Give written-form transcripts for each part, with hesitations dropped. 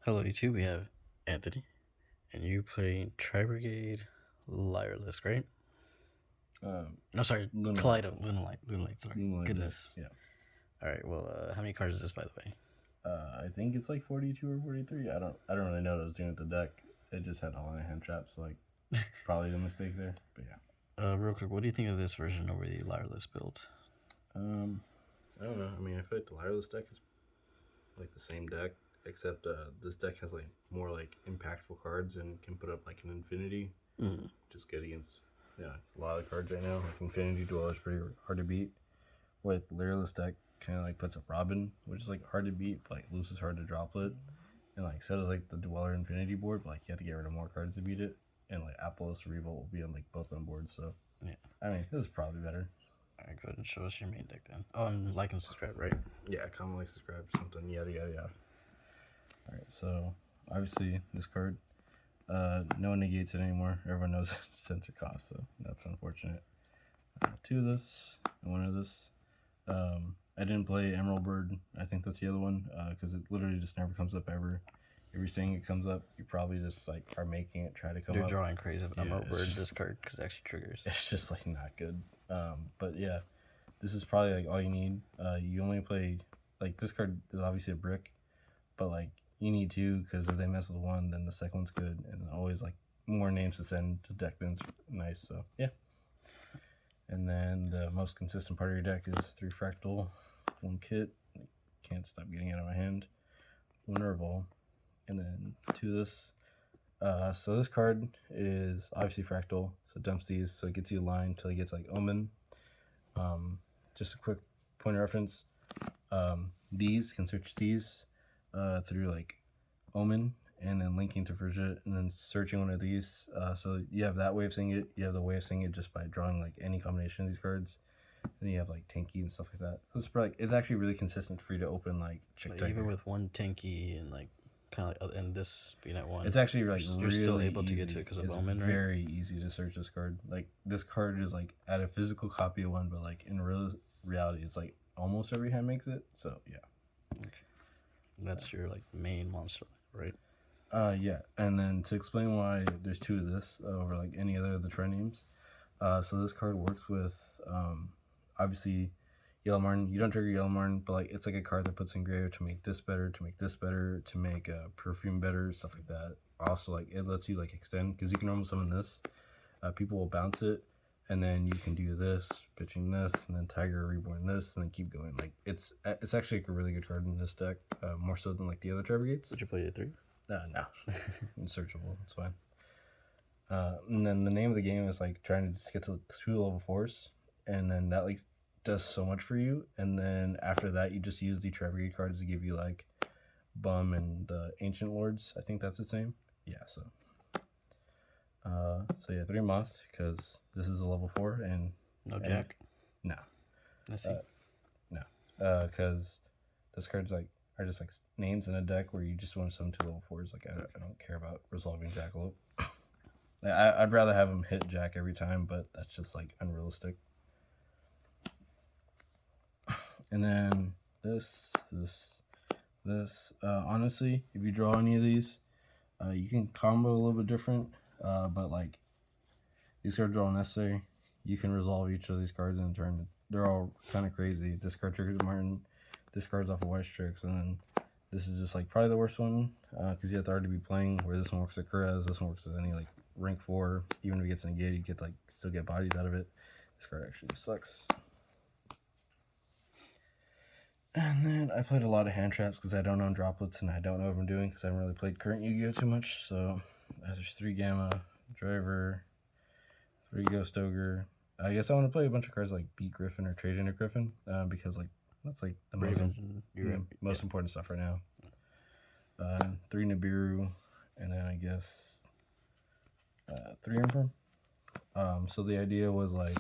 Hello, YouTube. We have Anthony, and you playing Brigade Liarless, right? No, sorry, Lunalight. Lunalight. Sorry, Lunalight, goodness. yeah. All right. Well, how many cards is this, by the way? I think it's like 42 or 43. I don't really know what I was doing with the deck. It just had all my hand traps, so like probably a mistake there. But yeah. Real quick, what do you think of this version over the Liarless build? I don't know. I mean, I feel like the Wireless deck is like the same deck, except this deck has like more like impactful cards and can put up like an Infinity, just good against a lot of cards right now. Like Infinity Dweller is pretty hard to beat. With Lyrilless deck, kind of like puts up Robin, which is like hard to beat, but like Loose is hard to droplet, and like so does like the Dweller Infinity board, but like you have to get rid of more cards to beat it. And like Apollos Revolt will be on like both on boards, so Yeah. I mean this is probably better. All right, go ahead and show us your main deck then. Oh, and like and subscribe, right? Yeah, comment, like, subscribe, something, yada yada yada. Alright, so obviously this card, no one negates it anymore. Everyone knows censor cost, so that's unfortunate. Two of this and one of this. I didn't play Emerald Bird. I think that's the other one, because it literally just never comes up ever. If you're saying it comes up, you probably just like are making it try to come You're up. drawing crazy of Yeah, Emerald it's Bird just- this card because it actually triggers. It's just like not good. But yeah, this is probably like all you need. You only play like this card is obviously a brick, but like you need two because if they mess with one, then the second one's good, and always like more names to send to deck than's nice. So yeah. And then the most consistent part of your deck is 3 Fractal, 1 Kit, can't stop getting it out of my hand, 1 Nerval, and then 2 this. So this card is obviously Fractal, so dumps these, so it gets you a line until it gets like Omen. Just a quick point of reference, these can search these through like Omen, and then linking to Frigid, and then searching one of these. So you have that way of seeing it. You have the way of seeing it just by drawing like any combination of these cards. And then you have like Tanky and stuff like that. So it's actually really consistent for you to open like Like, even with one Tanky and like kind of like and this being at one, it's actually like you're really still able easy. to get to it because of it's Omen, right? very easy to search this card. Like this card is like at a physical copy of one, but like in reality, it's like almost every hand makes it. So yeah. Okay. That's your like main monster, right? Yeah, and then to explain why there's 2 of this over like any other of the trend names. So this card works with obviously Yellow Martin. You don't trigger Yellow Martin, but like it's like a card that puts in grave to make this better, to make this better, to make perfume better, stuff like that. Also, like it lets you like extend because you can normally summon this. People will bounce it, and then you can do this, pitching this, and then Tiger Reborn this, and then keep going. Like it's actually like a really good card in this deck, more so than like the other Brigades. Did you play it 3? No, unsearchable. It's fine. And then the name of the game is like trying to just get to 2 level 4s, and then that like does so much for you. And then after that, you just use the Brigade cards to give you like Bum and the Ancient Lords. I think that's its name. Yeah. So yeah, 3 Moth because this is a level 4 and No Jack. No. I see. No. Because those cards like are just like names in a deck where you just want to summon 2 level 4s. Like I don't care about resolving Jackalope. I'd rather have him hit Jack every time, but that's just like unrealistic. And then this. Honestly, if you draw any of these, you can combo a little bit different. But like these cards are all necessary. You can resolve each of these cards in a turn. They're all kind of crazy. This card triggers Martin. This card's off of White Strix, and then this is just like probably the worst one because you have to already be playing. Where this one works with Kurez, this one works with any like rank 4. Even if it gets negated, you get like still get bodies out of it. This card actually sucks. And then I played a lot of hand traps because I don't own droplets and I don't know what I'm doing because I haven't really played current Yu-Gi-Oh too much. So there's 3 Gamma, Driver, 3 Ghost Ogre. I guess I want to play a bunch of cards like Beat Griffin or Trade into Griffin because like that's like the most important stuff right now. 3 Nibiru, and then I guess 3 Infirm. So the idea was like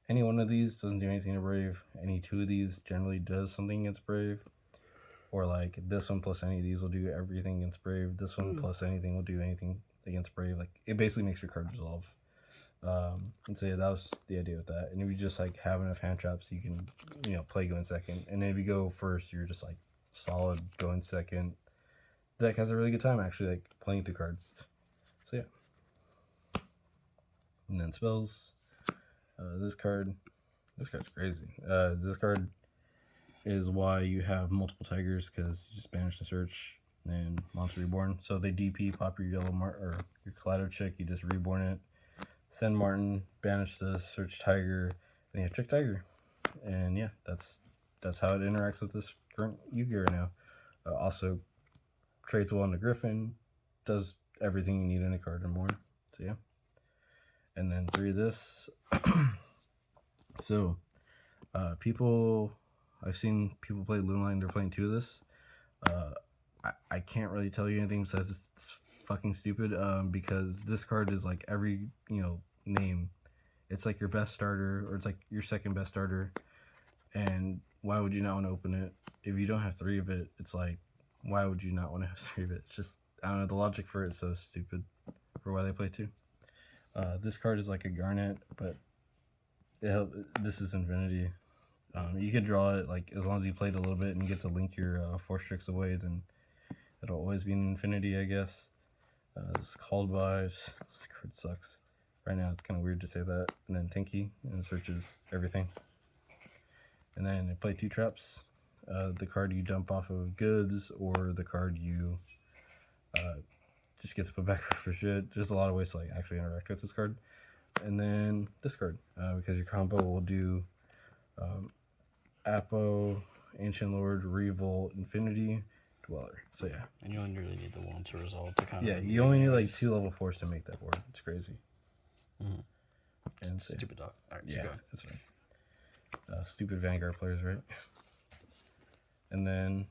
any one of these doesn't do anything to Brave. Any 2 of these generally does something against Brave. Or like this one plus any of these will do everything against Brave. This one plus anything will do anything against Brave. Like it basically makes your card resolve. And so yeah, that was the idea with that. And if you just like have enough hand traps, you can play going second. And then if you go first, you're just like solid going second. deck has a really good time actually, like playing through cards. So yeah. And then spells. This card's crazy. This card is why you have multiple tigers, because you just banish the search and monster reborn. So they DP, pop your yellow or your Kaleido chick, you just reborn it. Send Martin, banish the search tiger, and you have trick tiger. And yeah, that's how it interacts with this current Yu-Gi-Oh right now. Also trades well into Griffin, does everything you need in a card or more. So yeah. And then 3 of this. So I've seen people play Lunalight and they're playing 2 of this. I can't really tell you anything besides it's fucking stupid, because this card is like every, name. It's like your best starter, or it's like your second best starter, and why would you not want to open it? If you don't have 3 of it, it's like, why would you not want to have 3 of it? It's just, I don't know, the logic for it is so stupid for why they play 2. This card is like a Garnet, but this is Infinity. You could draw it, like, as long as you played a little bit and you get to link your Force tricks away, then it'll always be an Infinity, I guess. This is called by, this card sucks. Right now it's kind of weird to say that. And then Tinky, and it searches everything. And then I play 2 traps. The card you dump off of goods, or the card you just get to put back for shit. There's a lot of ways to like actually interact with this card. And then this card, because your combo will do Apo, Ancient Lord, Revolt, Infinity, Dweller. So yeah. And you only really need the 1 to resolve to kind of... Yeah, you only need like 2 level 4s to make that board. It's crazy. Mm-hmm. And stupid dog. Alright, yeah, that's right. Stupid Vanguard players, right? And then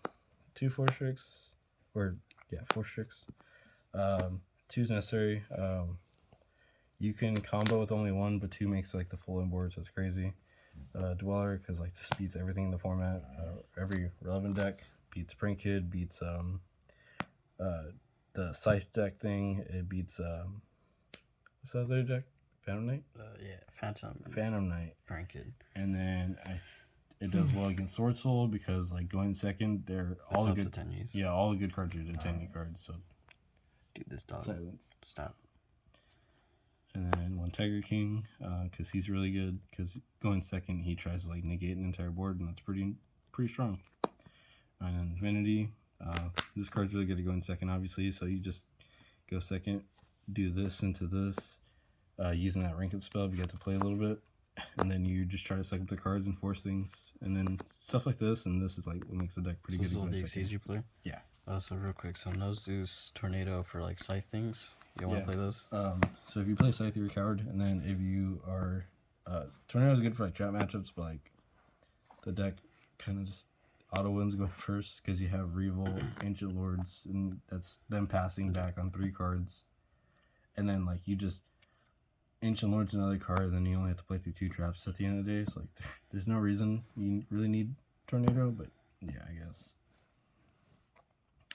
2 Force tricks, or yeah, Force tricks. 2 is necessary. You can combo with only 1, but 2 makes like the full in board, so it's crazy. Dweller, because like this beats everything in the format. Every relevant deck beats Print Kid, beats the Scythe deck thing. It beats what's the other deck? Phantom Knight. Yeah, Phantom Knight. Print Kid. And then it does well against Sword Soul, because like going second, they're all the good. Yeah, all the good cards are the 10 cards. So dude, this dog. Silence. Stop. And then 1 Tiger King, because he's really good. Because going second, he tries to like negate an entire board, and that's pretty strong. And then Infinity, this card's really good to go in second, obviously. So you just go second, do this into this, using that rank up spell if you get to play a little bit, and then you just try to suck up the cards and force things, and then stuff like this. And this is like what makes the deck pretty good. So the Exceed you play? Yeah. So real quick, so no Zeus, Tornado for like Scythe things. You want to play those? So if you play Scythe, you're a coward, and then if you are Tornado is good for like trap matchups, but like the deck kind of just auto wins going first, because you have Revolt, Ancient Lords, and that's them passing back on 3 cards, and then like you just Ancient Lord's another card, and then you only have to play through 2 traps at the end of the day. So like there's no reason you really need Tornado, but yeah, I guess.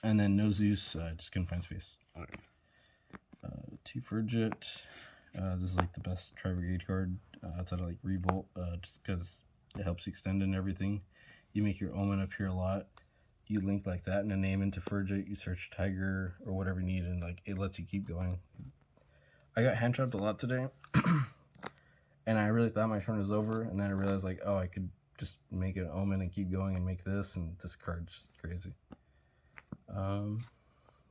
And then no Zeus, just couldn't find space. Okay. 2 Frigid. This is like the best Tri-Brigade card outside of like Revolt, just because it helps you extend and everything. You make your Omen appear a lot. You link like that and a name into Frigid. You search Tiger or whatever you need, and like it lets you keep going. I got hand trapped a lot today, and I really thought my turn was over, and then I realized like, oh, I could just make an Omen and keep going and make this, and this card's just crazy.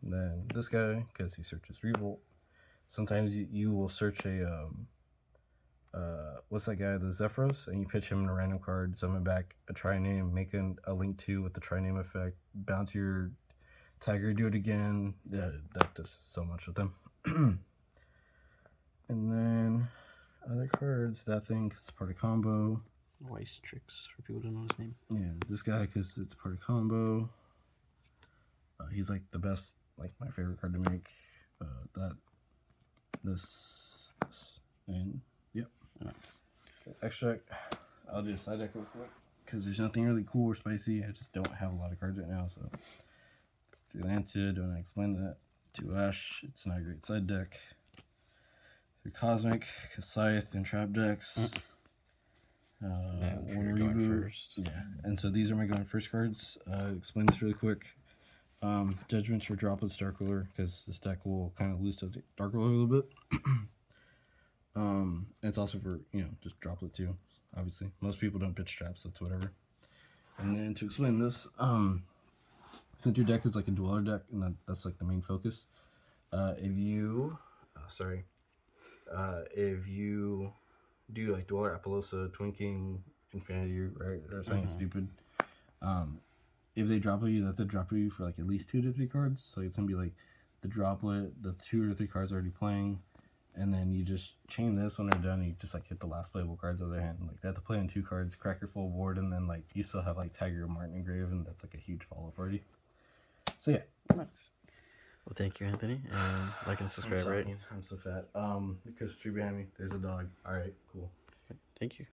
Then this guy, because he searches Revolt. Sometimes you will search a what's that guy, the Zephyros, and you pitch him in a random card, summon back a tri-name, make a link 2 with the tri-name effect, bounce your Tiger, do it again. Yeah, that does so much with them. And then other cards, that thing, because it's part of combo. Weiss Tricks, for people who don't know his name. Yeah, this guy, because it's part of combo. He's like the best, like my favorite card to make. This, and yep. Nice. Extract. I'll do a side deck real quick, because there's nothing really cool or spicy. I just don't have a lot of cards right now, so. Through Lancia, don't explain that. 2 Ash, it's not a great side deck. Through Cosmic, Scythe, and Trap decks. One reboot. First. Yeah, and so these are my going first cards. Explain this really quick. Judgments for Droplets Dark Ruler, because this deck will kind of lose to Dark Ruler a little bit. And it's also for, just Droplet too, obviously. Most people don't pitch traps, so it's whatever. And then to explain this, since your deck is like a Dweller deck, and that's like the main focus, if you do like Dweller, Apollosa, Twinking, Infinity, right, or something stupid, if they drop you, they have to drop you for like at least 2 to 3 cards. So it's gonna be like the Droplet, the 2 or 3 cards already playing, and then you just chain this when they're done. And you just like hit the last playable cards of their hand. Like they have to play in 2 cards, crack your full board, and then like you still have like Tiger Martin engraved, and that's like a huge follow up already. So yeah. Nice. Well, thank you, Anthony, and like and subscribe, right? I'm so fat. Because tree behind me, there's a dog. All right, cool. Thank you.